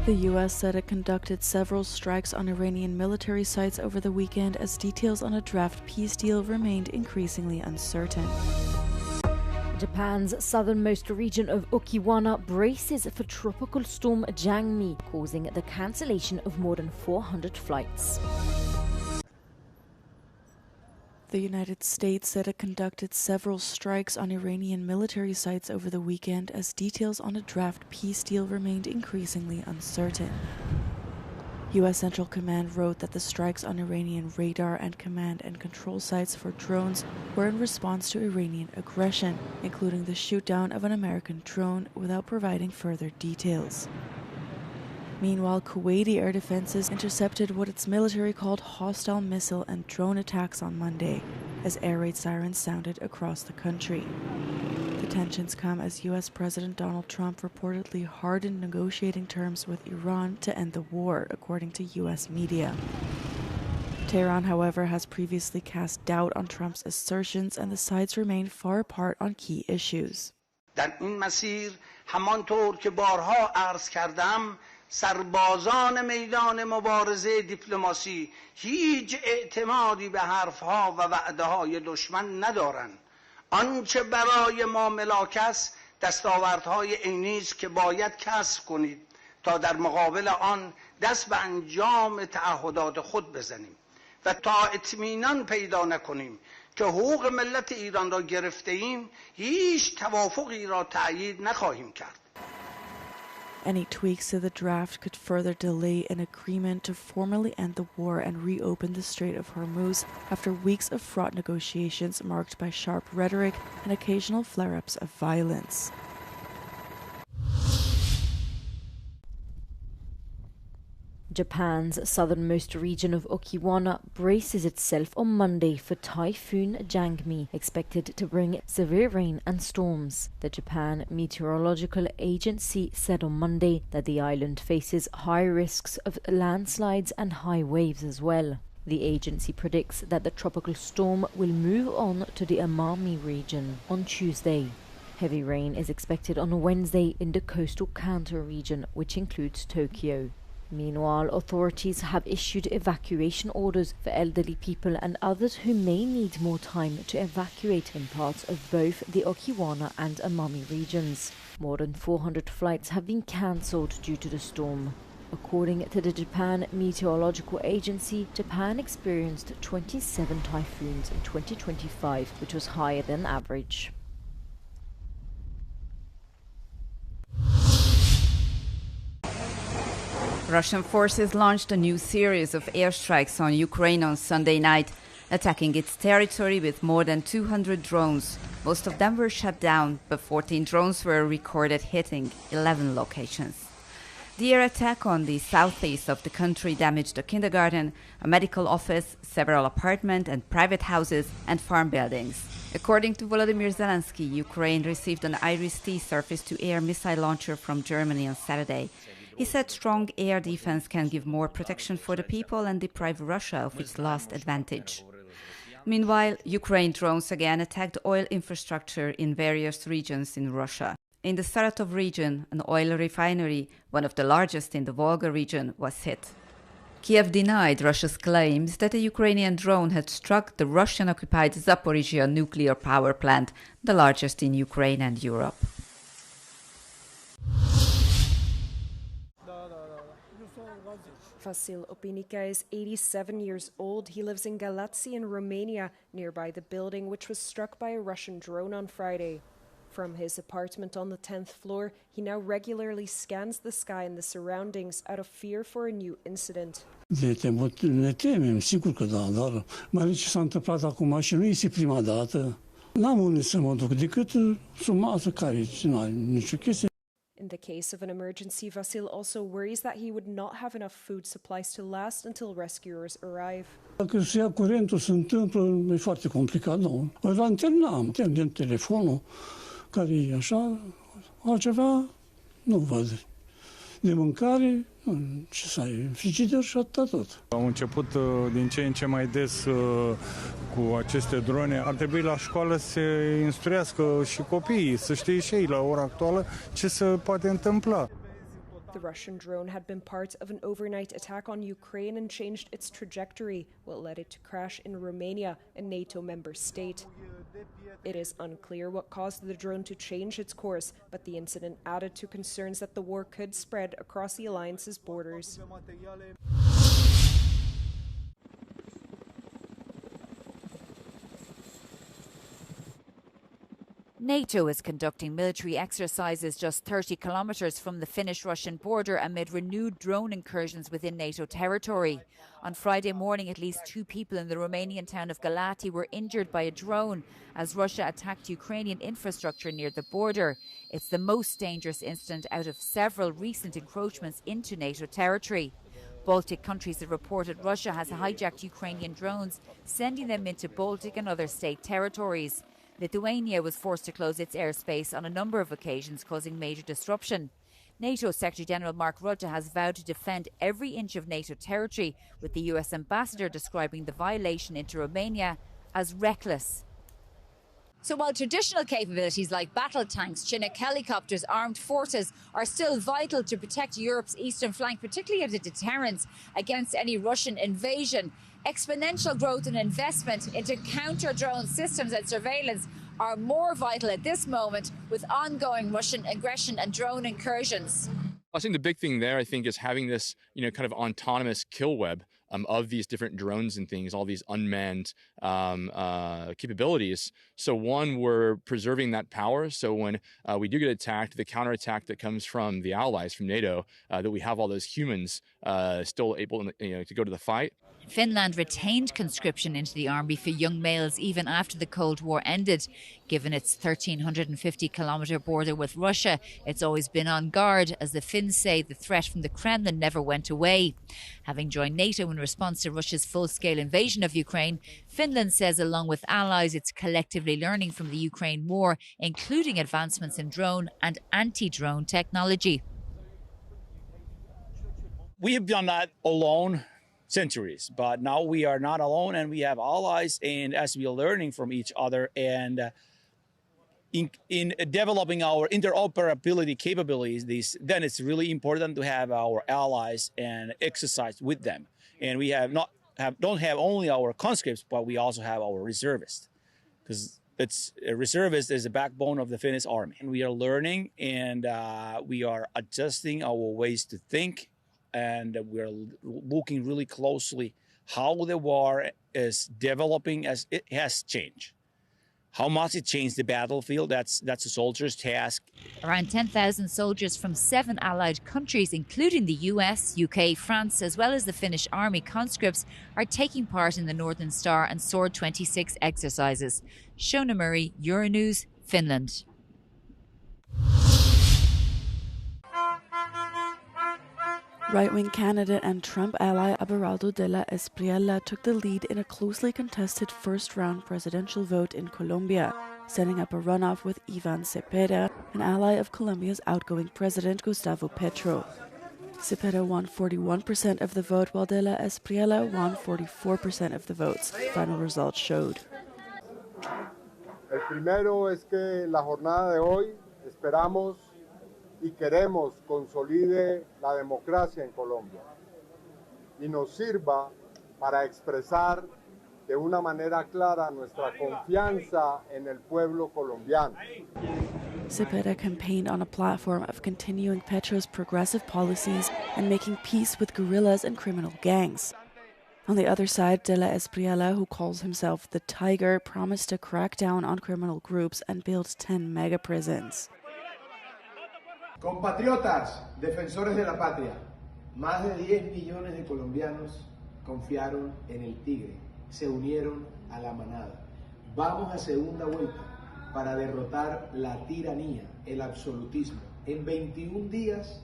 The U.S. said it conducted several strikes on Iranian military sites over the weekend as details on a draft peace deal remained increasingly uncertain. Japan's southernmost region of Okinawa braces for tropical storm Jangmi, causing the cancellation of more than 400 flights. The United States said it conducted several strikes on Iranian military sites over the weekend as details on a draft peace deal remained increasingly uncertain. U.S. Central Command wrote that the strikes on Iranian radar and command and control sites for drones were in response to Iranian aggression, including the shootdown of an American drone, without providing further details. Meanwhile, Kuwaiti air defenses intercepted what its military called hostile missile and drone attacks on Monday, as air raid sirens sounded across the country. The tensions come as U.S. President Donald Trump reportedly hardened negotiating terms with Iran to end the war, according to U.S. media. Tehran, however, has previously cast doubt on Trump's assertions, and the sides remain far apart on key issues. در این مسیر همانطور که بارها عرض کردم سربازان میدان مبارزه دیپلماسی هیچ اعتمادی به حرفها و وعده‌های دشمن ندارند. آنچه برای ما ملاک است دستاوردهای عینی است که باید کسب کنید تا در مقابل آن دست به انجام تعهدات خود بزنیم و تا اطمینان پیدا نکنیم که حقوق ملت ایران را گرفته ایم هیچ توافقی را تأیید نخواهیم کرد. Any tweaks to the draft could further delay an agreement to formally end the war and reopen the Strait of Hormuz after weeks of fraught negotiations marked by sharp rhetoric and occasional flare-ups of violence. Japan's southernmost region of Okinawa braces itself on Monday for Typhoon Jangmi, expected to bring severe rain and storms. The Japan Meteorological Agency said on Monday that the island faces high risks of landslides and high waves as well. The agency predicts that the tropical storm will move on to the Amami region on Tuesday. Heavy rain is expected on Wednesday in the coastal Kanto region, which includes Tokyo. Meanwhile, authorities have issued evacuation orders for elderly people and others who may need more time to evacuate in parts of both the Okinawa and Amami regions. More than 400 flights have been cancelled due to the storm. According to the Japan Meteorological Agency, Japan experienced 27 typhoons in 2025, which was higher than average. Russian forces launched a new series of airstrikes on Ukraine on Sunday night, attacking its territory with more than 200 drones. Most of them were shut down, but 14 drones were recorded hitting 11 locations. The air attack on the southeast of the country damaged a kindergarten, a medical office, several apartment and private houses, and farm buildings. According to Volodymyr Zelensky, Ukraine received an Iris-T surface-to-air missile launcher from Germany on Saturday. He said strong air defense can give more protection for the people and deprive Russia of its last advantage. Meanwhile, Ukraine drones again attacked oil infrastructure in various regions in Russia. In the Saratov region, an oil refinery, one of the largest in the Volga region, was hit. Kiev denied Russia's claims that a Ukrainian drone had struck the Russian-occupied Zaporizhzhia nuclear power plant, the largest in Ukraine and Europe. Vasil Opinica is 87 years old. He lives in Galați in Romania, nearby the building which was struck by a Russian drone on Friday. From his apartment on the 10th floor, he now regularly scans the sky and the surroundings out of fear for a new incident. Ne temem, sigur că da, dar mai ales ce s-a întâmplat acum și nu este prima dată. N-am unde să mă duc decât sub masă care nu are nicio chestie. In the case of an emergency, Vasil also worries that he would not have enough food supplies to last until rescuers arrive. Dacă se ia curentul, se întâmplă, e foarte complicat, nu? O lanternă am, telefonul, care e așa, altceva nu văd. De mâncare, ce să ai, frigider și atâta tot. Au început din ce în ce mai des cu aceste drone. Ar trebui la școală să se instruiască și copiii, să știe și ei la ora actuală ce se poate întâmpla. The Russian drone had been part of an overnight attack on Ukraine and changed its trajectory, what led it to crash in Romania, a NATO member state. It is unclear what caused the drone to change its course, but the incident added to concerns that the war could spread across the alliance's borders. NATO is conducting military exercises just 30 kilometres from the Finnish-Russian border amid renewed drone incursions within NATO territory. On Friday morning, at least 2 people in the Romanian town of Galati were injured by a drone as Russia attacked Ukrainian infrastructure near the border. It's the most dangerous incident out of several recent encroachments into NATO territory. Baltic countries have reported Russia has hijacked Ukrainian drones, sending them into Baltic and other state territories. Lithuania was forced to close its airspace on a number of occasions, causing major disruption. NATO Secretary-General Mark Rutte has vowed to defend every inch of NATO territory, with the US ambassador describing the violation into Romania as reckless. So while traditional capabilities like battle tanks, Chinook helicopters, armed forces are still vital to protect Europe's eastern flank, particularly as a deterrence against any Russian invasion, exponential growth and investment into counter-drone systems and surveillance are more vital at this moment with ongoing Russian aggression and drone incursions. I think the big thing there, is having this, kind of autonomous kill web of these different drones and things, all these unmanned capabilities. So one, we're preserving that power. So when we do get attacked, the counterattack that comes from the allies, from NATO, that we have all those humans still able to go to the fight. Finland retained conscription into the army for young males even after the Cold War ended. Given its 1,350-kilometre border with Russia, it's always been on guard. As the Finns say, the threat from the Kremlin never went away. Having joined NATO in response to Russia's full-scale invasion of Ukraine, Finland says along with allies it's collectively learning from the Ukraine war, including advancements in drone and anti-drone technology. We have done that alone centuries, but now we are not alone and we have allies, and as we are learning from each other and in developing our interoperability capabilities, then it's really important to have our allies and exercise with them. And we don't have only our conscripts, but we also have our reservists, because reservists is the backbone of the Finnish army. And we are learning and we are adjusting our ways to think, and we're looking really closely how the war is developing as it has changed. How much it changed the battlefield, that's a soldier's task. Around 10,000 soldiers from 7 allied countries, including the US, UK, France, as well as the Finnish army conscripts, are taking part in the Northern Star and Sword 26 exercises. Shona Murray, Euronews, Finland. Right-wing candidate and Trump ally Abelardo de la Espriella took the lead in a closely contested first-round presidential vote in Colombia, setting up a runoff with Iván Cepeda, an ally of Colombia's outgoing president Gustavo Petro. Cepeda won 41% of the vote, while de la Espriella won 44% of the votes, final results showed. El primero es que la jornada de hoy esperamos y queremos consolide la democracia en Colombia y nos sirva para expresar de una manera clara nuestra confianza en el pueblo colombiano. Cepeda campaigned on a platform of continuing Petro's progressive policies and making peace with guerrillas and criminal gangs. On the other side, de la Espriella, who calls himself the Tiger, promised to crack down on criminal groups and build 10 mega prisons. Compatriotas, defensores de la patria, más de 10 millones de colombianos confiaron en el Tigre, se unieron a la manada. Vamos a segunda vuelta para derrotar la tiranía, el absolutismo. En 21 días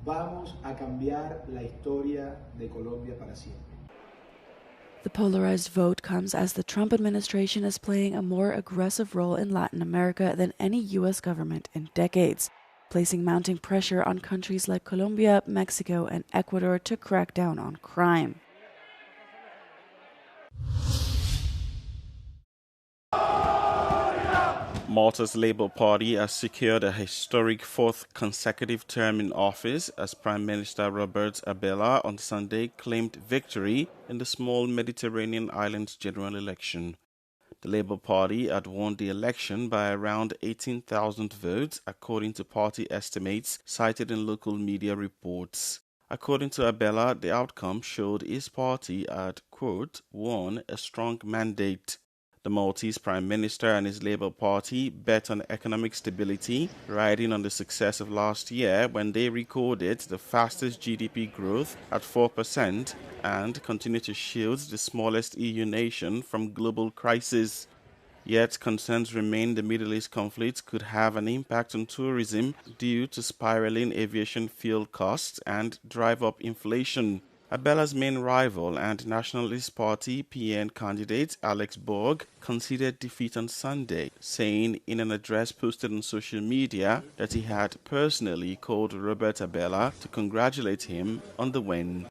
vamos a cambiar la historia de Colombia para siempre. The polarized vote comes as the Trump administration is playing a more aggressive role in Latin America than any U.S. government in decades, placing mounting pressure on countries like Colombia, Mexico, and Ecuador to crack down on crime. Malta's Labour Party has secured a historic fourth consecutive term in office as Prime Minister Robert Abela on Sunday claimed victory in the small Mediterranean island's general election. The Labour Party had won the election by around 18,000 votes, according to party estimates cited in local media reports. According to Abela, the outcome showed his party had, quote, won a strong mandate. The Maltese Prime Minister and his Labour Party bet on economic stability, riding on the success of last year when they recorded the fastest GDP growth at 4% and continue to shield the smallest EU nation from global crisis. Yet concerns remain the Middle East conflict could have an impact on tourism due to spiraling aviation fuel costs and drive up inflation. Abela's main rival and Nationalist Party PN candidate Alex Borg conceded defeat on Sunday, saying in an address posted on social media that he had personally called Robert Abela to congratulate him on the win.